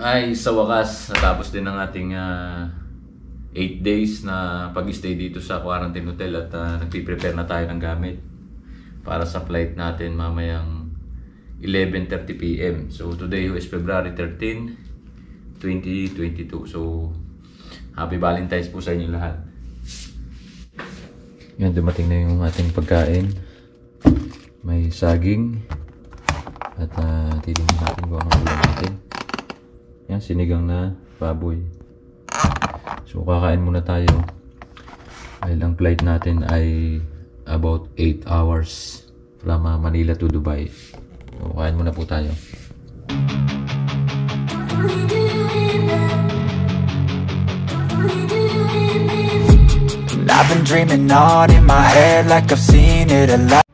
Ay, sa wakas, natapos din ang ating 8 days na pag-stay dito sa quarantine hotel at nagpiprepare na tayo ng gamit para sa flight natin mamayang 11:30 PM. So today is February 13, 2022. So happy Valentine's po sa inyo lahat. Yan, dumating na yung ating pagkain. May saging at titingnan natin kung ano ulam natin. Yan, sinigang na baboy. So kakain muna tayo dahil ang flight natin ay about 8 hours from Manila to Dubai. So kain muna po tayo. I've been dreaming on in my head like I've seen it a lot.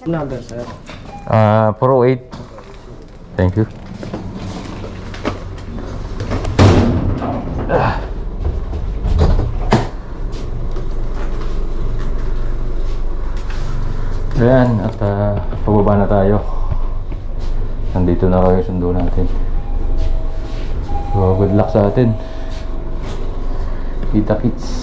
Number, sir. 408. Thank you. Ayan, at pababa na tayo. Nandito na raw yung sundo natin. So, good luck sa atin. Kita kits.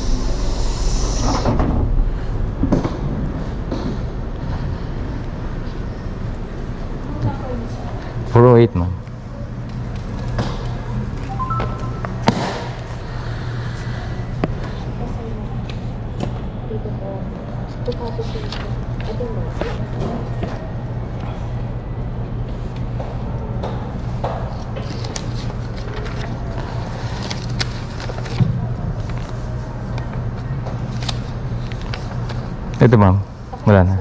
Puro 8 man. Ito ma'am, wala na.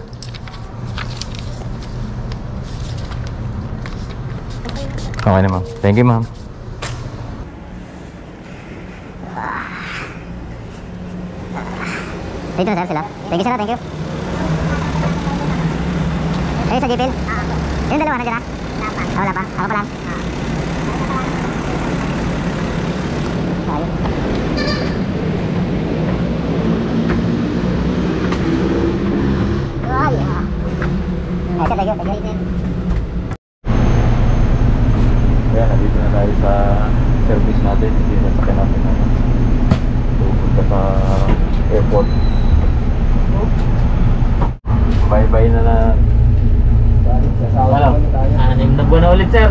Okay na ma'am. Thank you ma'am. Dito na sir sila. Thank you sir, thank you. Eh, sa Gipil? Yung dalawa, nandiyan na? Wala pa. Ako pa lang. Ay, sir, thank you, thank you. Kaya nandito na tayo sa service natin. Hindi na sa natin na pupunta sa airport. Bye-bye na na. Alam, 6 na buwan na ulit sir.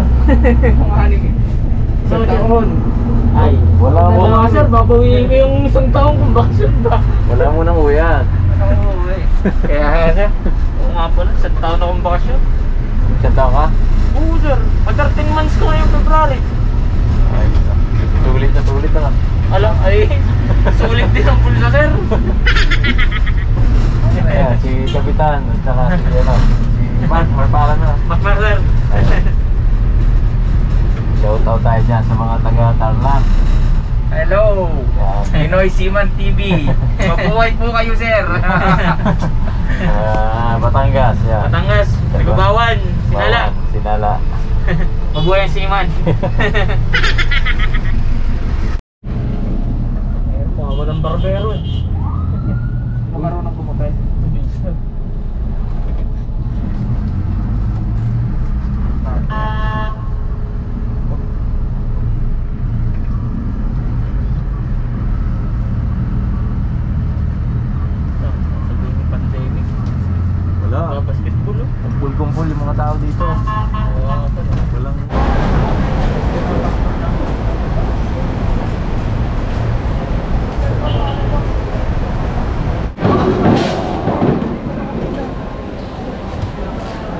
Isang taon. Ay, wala mo na sir, babawiin ko yung isang taon kung bakit ba? Wala mo nang uyan. Kaya sir, oo nga pala, isang taon akong bakasyon. Isang taon ka? Oo sir, 13 months ko ngayong February. Ay, sulit na lang. Alam, ay, sulit din ang pulsa sir. Ayan, si Kapitan at saka si Mark, marpala na. Mark sir. Shoutout tayo dyan sa mga taga Tarlac. Hello! Pinoy Seaman TV. Mabuhay po kayo, sir. Batangas, yan. Batangas, Gubawan, Sinala. Sinala. Mabuhay ang Seaman. Walang barbero eh. Marunong kumutay. Wala. Basketball oh. Kumpul-kumpul yung mga tao dito. Walang...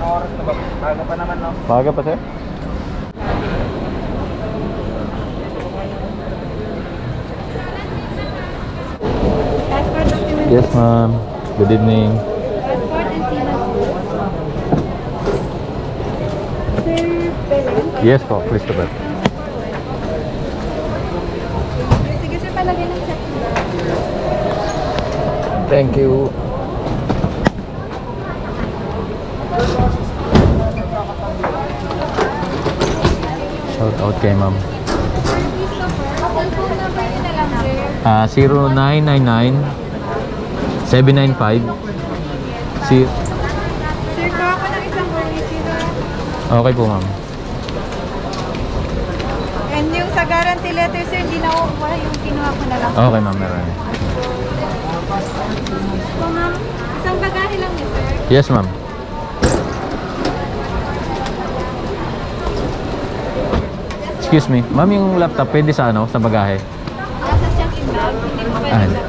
Oras na ba? Taga pa naman no? Baga pa, sir? Passport documents. Yes, ma'am. Good evening. Passport and Seaman. Sir Belen. Yes po, Christopher. Sige sir, palagay ng check. Thank you. Shout out kay ma'am. Cellphone number niyo na lang sir. 0999-795. Sir, kuha ko ng isang receiver. Okay po, ma'am. And yung sa guarantee letter sir, hindi na ako kuha, yung kinuha ko na lang. Okay, ma'am. Meron. So ma'am, isang bagahe lang niyo sir. Yes, ma'am. Excuse me. Ma'am, yung laptop pwede sa ano? Sa bagahe? Nasa check-in bag, hindi mo Ah, pwede.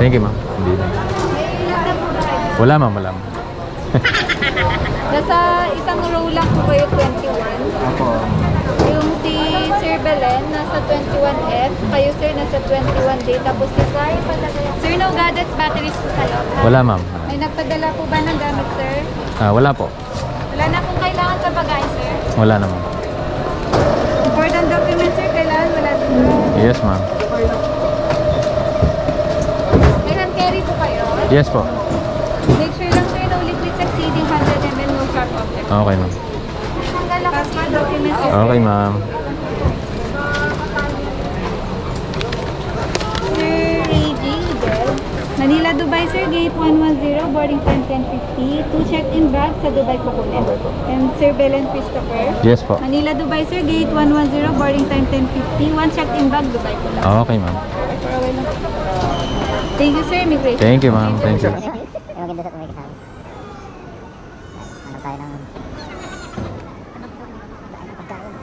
thank you, ma'am. Hindi na. May laptop po ba kayo? Wala, ma'am. Wala, ma'am. Nasa isang row lang po kayo, 21. Ako. Yung si Sir Belen, nasa 21F. Kayo sir, nasa 21D. Tapos si Sir, sir, no gadgets, batteries po sa loob. ha? Wala, ma'am. May nagpadala po ba ng gamit, sir? Wala po. Wala na pong kailangan sa bagay, sir. Wala naman. Important documents, sir, kailangan wala siguro. Yes, ma'am. May hand carry po kayo. Yes po. Make sure lang, sir, no liquids exceeding 100 ml, no sharp object. Okay, ma'am. Passport documents, sir. Okay, ma'am. Sir Ray J. Idel. Manila, Dubai, sir, gate 110, boarding time 10:50. 2 check-in bags sa Dubai kukunin. And Sir Belen Christopher. Yes po. Manila, Dubai, sir, gate 110, boarding time 10:50. 1 check-in bag, Dubai ko lang. Okay, ma'am. Thank you, sir. Immigration. Thank you, ma'am. Thank you. Yung maganda sa tumay kasama. Hanap tayo ng... pagkain.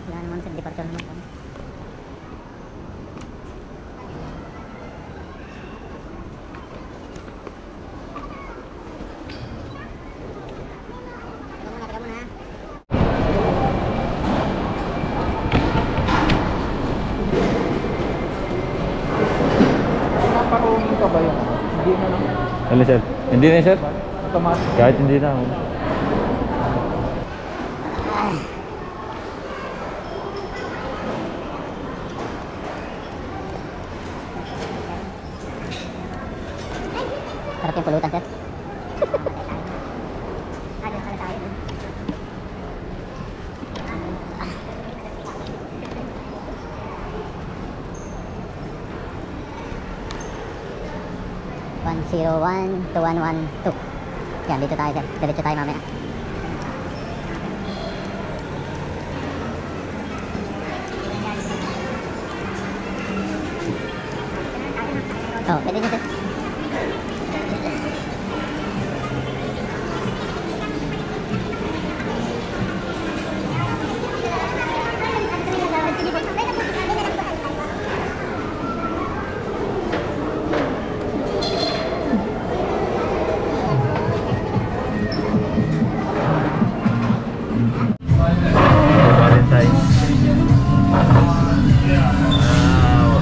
Wala naman sa departure naman. Teka muna. Naparoaming ka ba yun? Hindi na lang. Hello, sir. Hindi na, sir. Automatic. Kahit hindi na. Sarap yung pulutan, sir. Agad pala tayo. 101 to 112. Yan, dito tayo, sir. Diretso tayo mamaya. Oh, pwede nyo, sir. Valentine. Wow.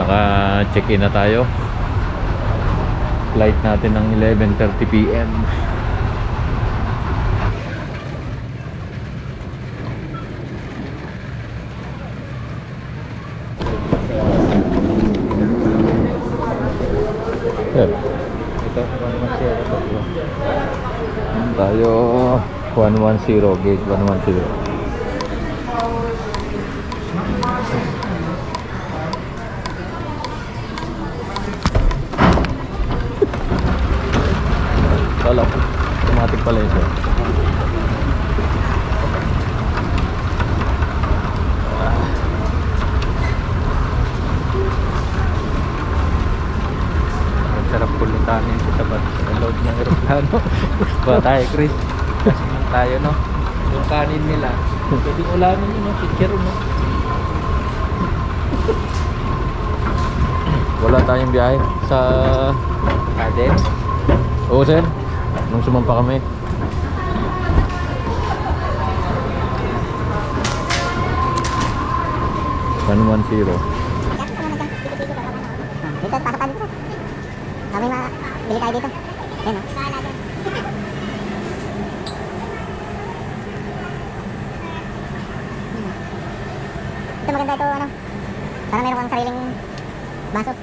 naka-check-in na tayo. Flight natin ng 11:30 PM. Ito, 110. Tayo 110, gate 110. Wala, automatic pala yun siya. Ang sarap pulutanin sa tapat sa load ng aeroplano. Ba tayo, Chris? Kasi nang tayo, no? Yung kanin nila. Pwedeng ulamin yun, no? Picture, no? Wala tayong biyahe sa... Kaden? Oo, sir. Nung sumampa kami. One 110. Dito, pasok tayo dito. Kami bili tayo dito. Ayan o. Ito maganda ito, ano. Parang meron kang sariling baso.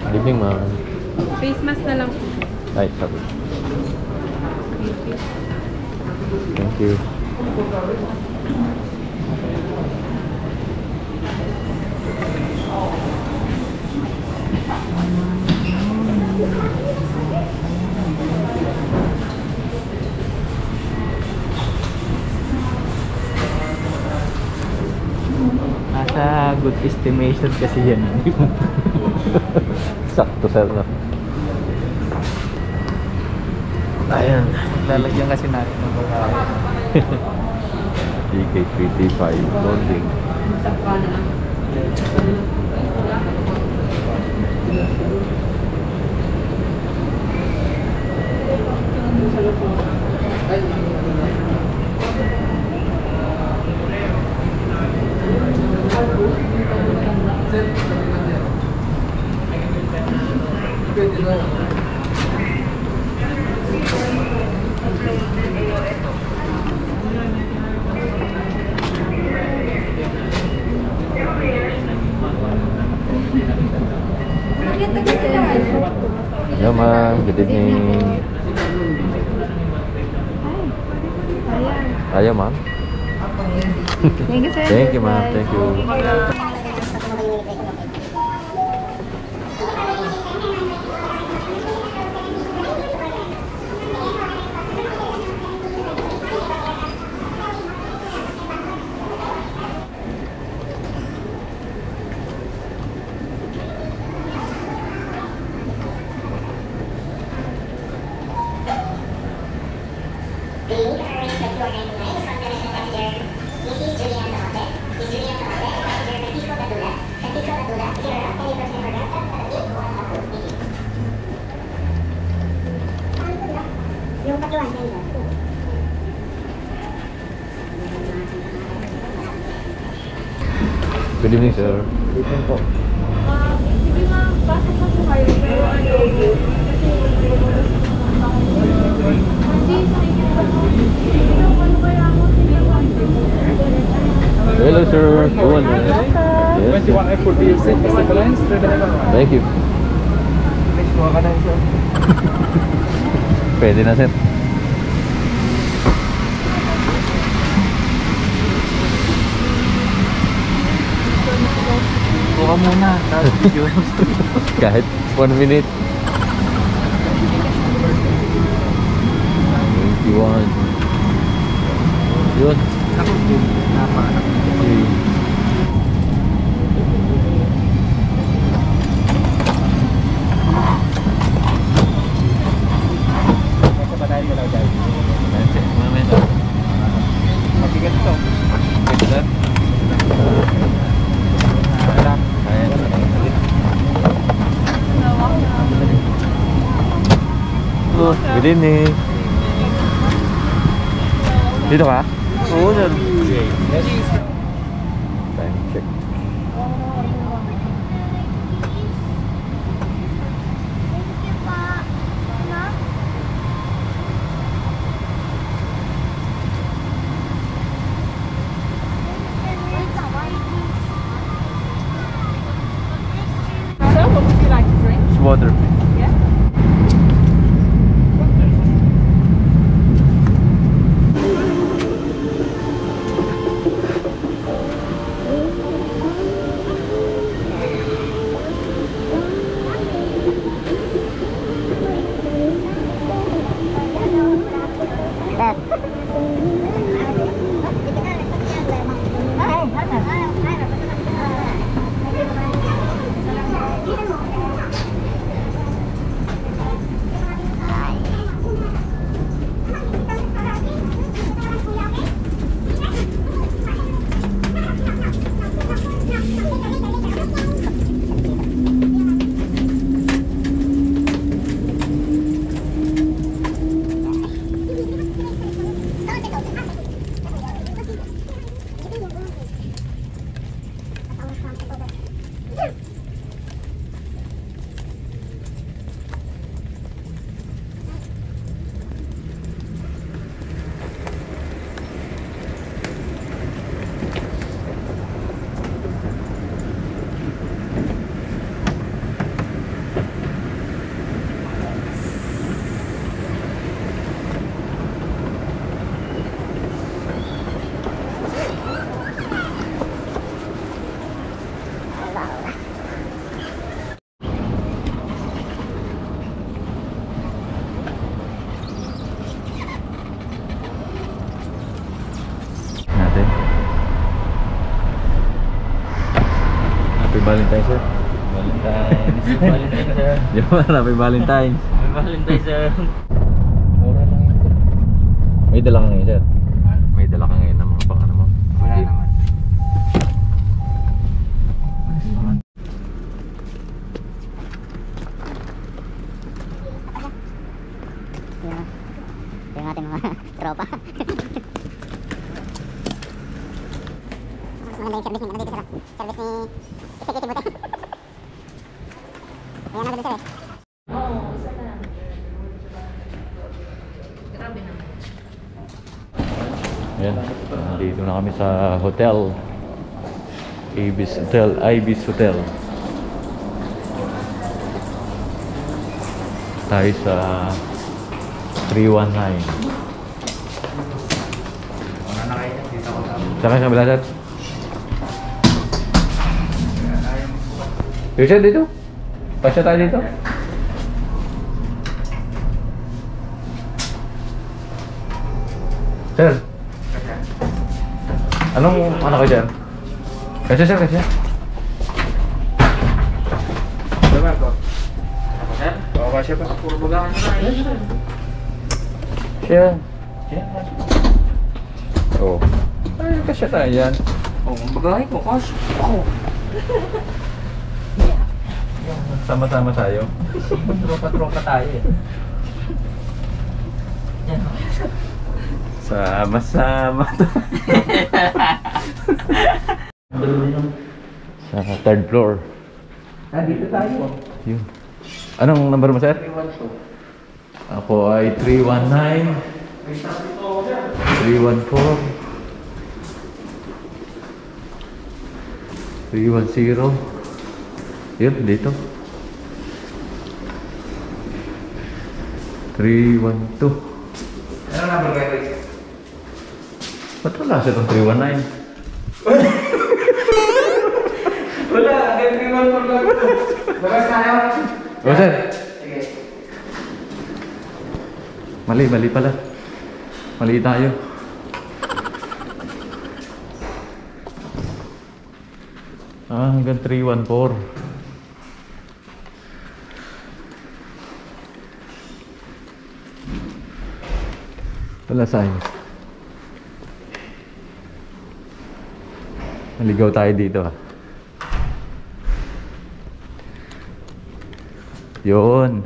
Good evening, ma'am. Face mask na lang. Ay, sorry. Thank you. Nasa good estimation kasi yan. Sakto, sir, no? Ayan. Lalagyan kasi natin ng babae. DK335 loading. Hello, ma'am. Good evening. Ayaw, ma'am. Thank you, sir. Thank you, ma'am. Thank you. Yung katuan sa ilo. Good evening, sir. Dito po. Sige ma'am, pasok na po kayo. Pero Hello, sir. Go on. Yes. 21F46 Pacific Lines. Thank you. Please, kuha ka na isa. Pwede na, sir. Kuha muna. Tapos video. Kahit 1 minute. 21. Yun. Ako din. Napahanap. Okay. Kasi pa tayo galaw dahil. Moment. Mabigat ito. Good, sir. din eh. Dito ka? Oo, sir. Time check. So, what would you like to drink? It's water. Yeah. Natin. Happy Valentine's, sir. Valentine's. Valentine's, sir. Happy Valentine's. May Valentine's, sir. Mura lang ito. May dala ka ngayon, sir? May dala ka ngayon ng mga pang ano mo? Wala naman. Yung ating mga tropa. Maganda yung service ni, ano dito sir? Service ni Executive Hotel. Ayan na dito sir eh. Ayan, nandito na kami sa hotel. Ibis Hotel, Ibis Hotel. Tayo sa 319. Saan kayo sa kabila, sir? Dito, sir, dito. Pasya tayo dito. Sir. Anong ano kayo dyan? Kasi, sir, kasi. Diba ko? Sir? Oo, kasi pa. Puro bagahan na. Siya. Oo. Ay, kasya tayo yan. Oo, bagahin ko. Kasi. Oo. Sama-sama tayo. Tropa-tropa tayo eh. Yan. Sama-sama tayo. Sa third floor. Dito tayo. Yun. Anong number mo, sir? 312. Ako ay 319. 314. 310. Yun, dito. 312. Ano number kayo, Chris? Ba't wala siya itong 319? Wala, hanggang 314 lang ito. Bagas tayo. O, sir. Sige. Mali pala. Mali tayo. Hanggang 314. Wala sign. Naligaw tayo dito ha. Yun.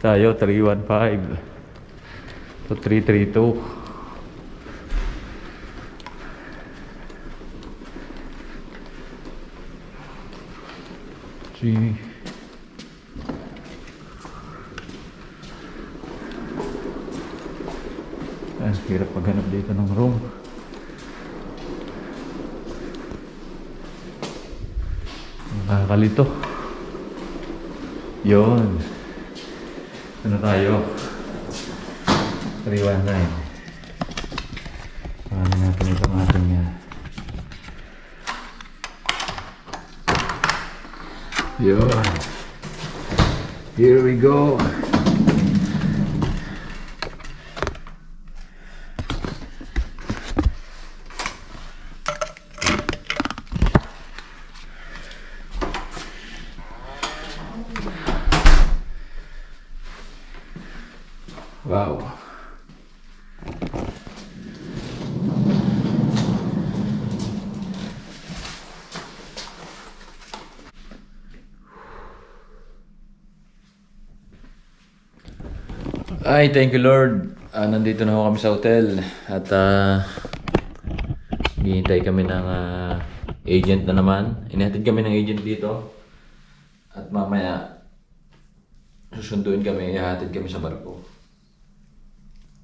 Tayo 315. So 332. See. Hirap maghanap dito ng room. Nakakalito. Yun. Ano tayo? 319. Paano natin itong ating yun. Here we go. Wow. Ay, thank you Lord. Nandito na ako kami sa hotel at hihintay kami ng agent na naman. Inihatid kami ng agent dito at mamaya susunduin kami, ihatid kami sa barko.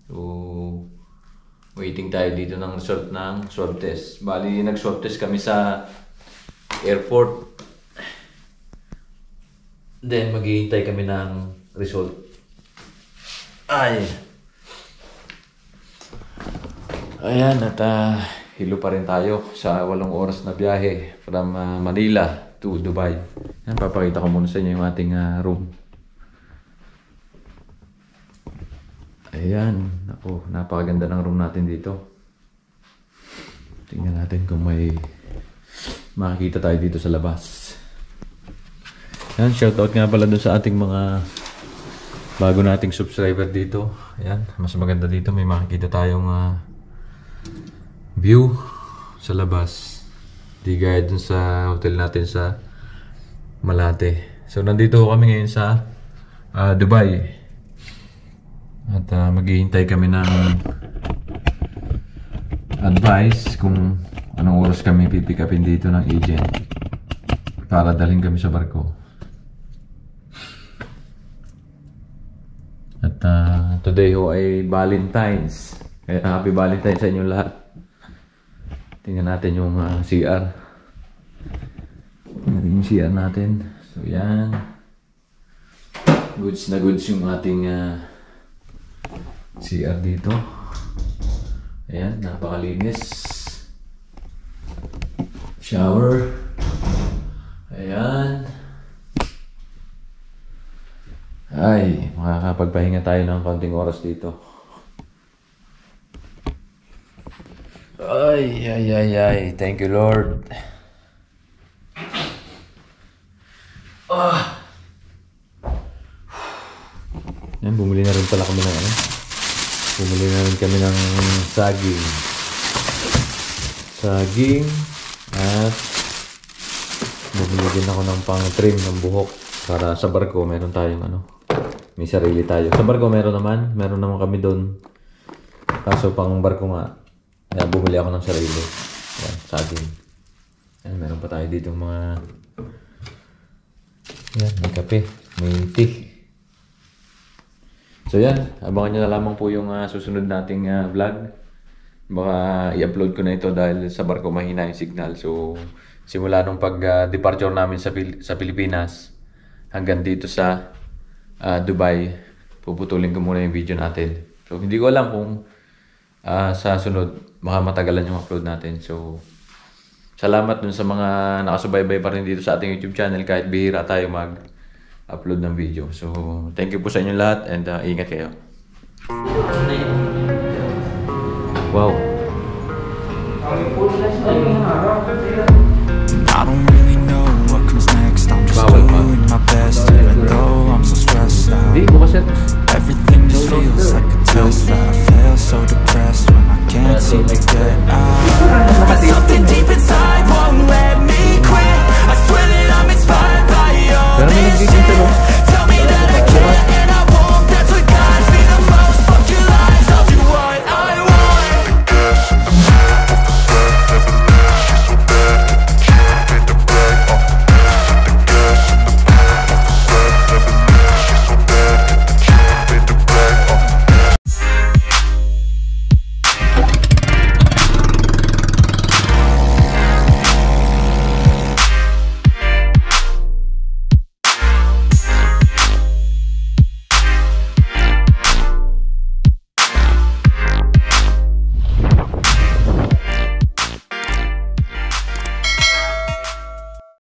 So, waiting tayo dito ng result ng swab test. Bali, nag-swab test kami sa airport. Then, maghihintay kami ng result. Ay! Ayan, at hilo pa rin tayo sa 8 oras na biyahe from Manila to Dubai. Ayan, papakita ko muna sa inyo yung ating room. Ayan, ako, napakaganda ng room natin dito. Tingnan natin kung may makikita tayo dito sa labas. Ayan, shoutout nga pala dun sa ating mga bago nating subscriber dito. Ayan, mas maganda dito, may makikita tayong view sa labas. Di gaya dun sa hotel natin sa Malate. So, nandito kami ngayon sa Dubai. At maghihintay kami ng advice kung anong oras kami pipick upin dito ng agent para dalhin kami sa barko. At today ho ay Valentine's. Kaya happy Valentine's sa inyong lahat. Tingnan natin yung CR. Tingnan yung CR natin. So yan. Goods na goods yung ating CR dito. Ayan, napakalinis. Shower. Ayan. Ay, makakapagpahinga tayo ng konting oras dito. Ay. Thank you, Lord. Ayan, bumili na rin pala kami ng Bumili na rin kami ng saging. At bumili din ako ng pang-trim ng buhok para sa barko meron tayong may sarili tayo. Sa barko meron naman kami doon. Kaso pang barko nga, kaya bumili ako ng sarili. Ayan, saging. Ayan, meron pa tayo dito mga may kape, may tea. So yan, abangan nyo na lamang po yung susunod nating vlog. Baka i-upload ko na ito dahil sa barko mahina yung signal. So simula nung pag-departure namin sa Pilipinas hanggang dito sa Dubai, puputulin ko muna yung video natin. So hindi ko alam kung sa sunod baka matagalan yung upload natin. So salamat dun sa mga nakasubaybay pa rin dito sa ating YouTube channel kahit bihira tayo mag-upload ng video. So thank you po sa inyo lahat and ingat kayo. Wow. I don't really know what comes next. I'm just doing my best, even though I'm so stressed out. Everything just feels like a test that I fail, so depressed when I can't seem to get out.